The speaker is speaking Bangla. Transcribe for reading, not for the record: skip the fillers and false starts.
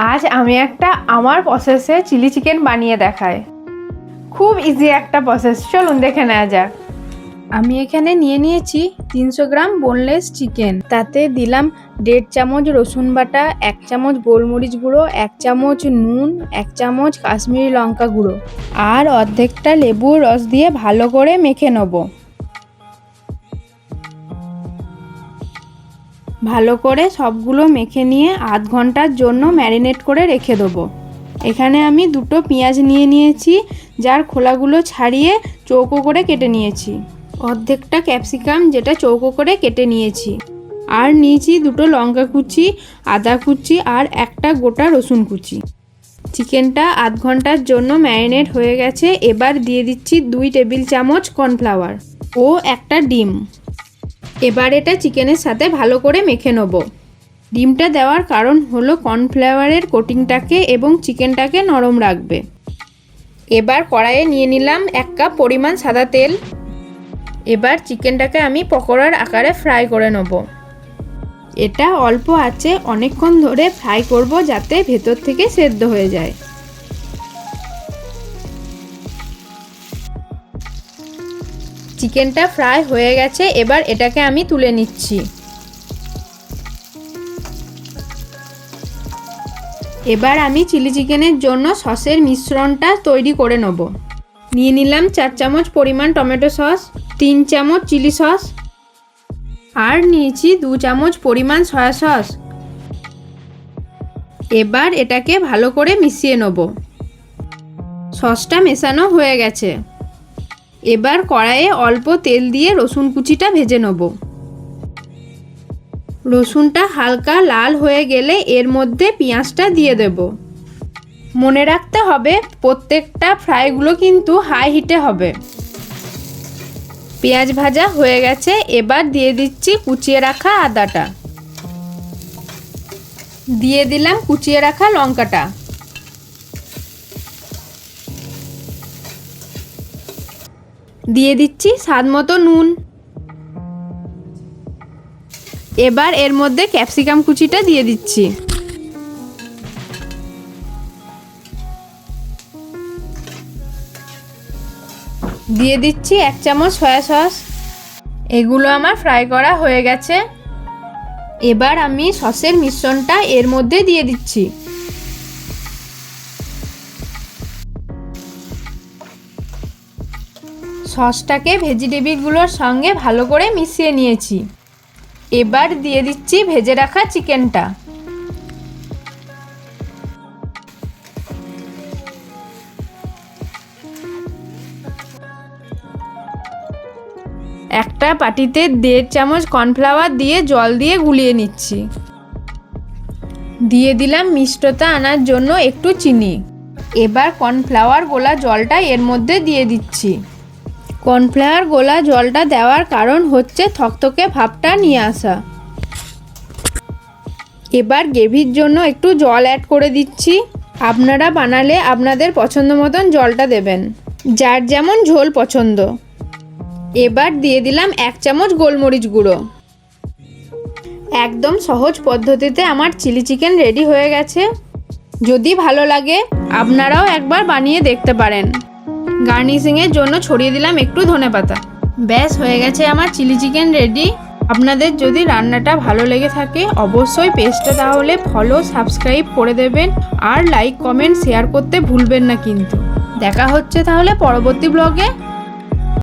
আজ আমি একটা আমার প্রসেসে চিলি চিকেন বানিয়ে দেখাই। খুব ইজি একটা প্রসেস, চলুন দেখে নেওয়া যাক। আমি এখানে নিয়ে নিয়েছি 300 গ্রাম বোনলেস চিকেন। তাতে দিলাম 1.5 চামচ রসুন বাটা, 1 চামচ গোলমরিচ গুঁড়ো, 1 চামচ নুন, 1 চামচ কাশ্মীরি লঙ্কা গুঁড়ো আর অর্ধেকটা লেবুর রস দিয়ে ভালো করে মেখে নেব। ভালো করে সবগুলো মেখে নিয়ে আধ ঘন্টার জন্য ম্যারিনেট করে রেখে দেবো। এখানে আমি 2টো পেঁয়াজ নিয়ে নিয়েছি, যার খোলাগুলো ছাড়িয়ে চৌকো করে কেটে নিয়েছি। অর্ধেকটা ক্যাপসিকাম, যেটা চৌকো করে কেটে নিয়েছি। আর নিয়েছি 2টো লঙ্কা কুচি, আদা কুচি আর একটা গোটা রসুন কুচি। চিকেনটা আধ ঘন্টার জন্য ম্যারিনেট হয়ে গেছে। এবার দিয়ে দিচ্ছি 2 টেবিল চামচ কর্নফ্লাওয়ার ও একটা ডিম। এবার এটা চিকেনের সাথে ভালো করে মেখে নেব। ডিমটা দেওয়ার কারণ হলো কর্নফ্লাওয়ারের কোটিংটাকে এবং চিকেনটাকে নরম রাখবে। এবার কড়াইয়ে নিয়ে নিলাম 1 কাপ পরিমাণ সাদা তেল। এবার চিকেনটাকে আমি পকোড়ার আকারে ফ্রাই করে নেব। এটা অল্প আঁচে অনেকক্ষণ ধরে ফ্রাই করব, যাতে ভেতর থেকে সেদ্ধ হয়ে যায়। চিকেনটা ফ্রাই হয়ে গেছে, এবার এটাকে আমি তুলে নিচ্ছি। এবার আমি চিলি চিকেনের জন্য সসের মিশ্রণটা তৈরি করে নেব। নিয়ে নিলাম 4 চামচ পরিমাণ টমেটো সস, 3 চামচ চিলি সস আর নিয়েছি 2 চামচ পরিমাণ সয়া সস। এবার এটাকে ভালো করে মিশিয়ে নেব। সসটা মেশানো হয়ে গেছে। এবার কড়াইয়ে অল্প তেল দিয়ে রসুন কুচিটা ভেজে নেব। রসুনটা হালকা লাল হয়ে গেলে এর মধ্যে পেঁয়াজটা দিয়ে দেব। মনে রাখতে হবে প্রত্যেকটা ফ্রাইগুলো কিন্তু হাই হিটে হবে। পেঁয়াজ ভাজা হয়ে গেছে, এবার দিয়ে দিচ্ছি কুচিয়ে রাখা আদাটা। দিয়ে দিলাম কুচিয়ে রাখা লঙ্কাটা। দিয়ে দিচ্ছি স্বাদ মতো নুন। এবার এর মধ্যে ক্যাপসিকাম কুচিটা দিয়ে দিচ্ছি। দিয়ে দিচ্ছি 1 চামচ সয়া সস। এগুলো আমার ফ্রাই করা হয়ে গেছে। এবার আমি সসের মিশ্রণটা এর মধ্যে দিয়ে দিচ্ছি। সসটাকে ভেজিটেবিলগুলোর সঙ্গে ভালো করে মিশিয়ে নিয়েছি। এবার দিয়ে দিচ্ছি ভেজে রাখা চিকেনটা। একটা বাটিতে 1.5 চামচ কর্নফ্লাওয়ার দিয়ে জল দিয়ে গুলিয়ে নিচ্ছি। দিয়ে দিলাম মিষ্টতা আনার জন্য একটু চিনি। এবার কর্নফ্লাওয়ার গোলা জলটা এর মধ্যে দিয়ে দিচ্ছি। কর্নফ্লাওয়ার গোলা জলটা দেওয়ার কারণ হচ্ছে থকথকে ভাবটা নিয়ে আসা। এবার গ্রেভির জন্য একটু জল অ্যাড করে দিচ্ছি। আপনারা বানালে আপনাদের পছন্দ মতন জলটা দেবেন, যার যেমন ঝোল পছন্দ। এবার দিয়ে দিলাম 1 চামচ গোলমরিচ গুঁড়ো। একদম সহজ পদ্ধতিতে আমার চিলি চিকেন রেডি হয়ে গেছে। যদি ভালো লাগে আপনারাও একবার বানিয়ে দেখতে পারেন। গার্নিশিংয়ের জন্য ছড়িয়ে দিলাম একটু ধনেপাতা। ব্যাস হয়ে গেছে আমার চিলি চিকেন রেডি। আপনাদের যদি রান্নাটা ভালো লেগে থাকে অবশ্যই পেজটা তাহলে ফলো সাবস্ক্রাইব করে দেবেন আর লাইক কমেন্ট শেয়ার করতে ভুলবেন না কিন্তু। দেখা হচ্ছে তাহলে পরবর্তী ব্লগে।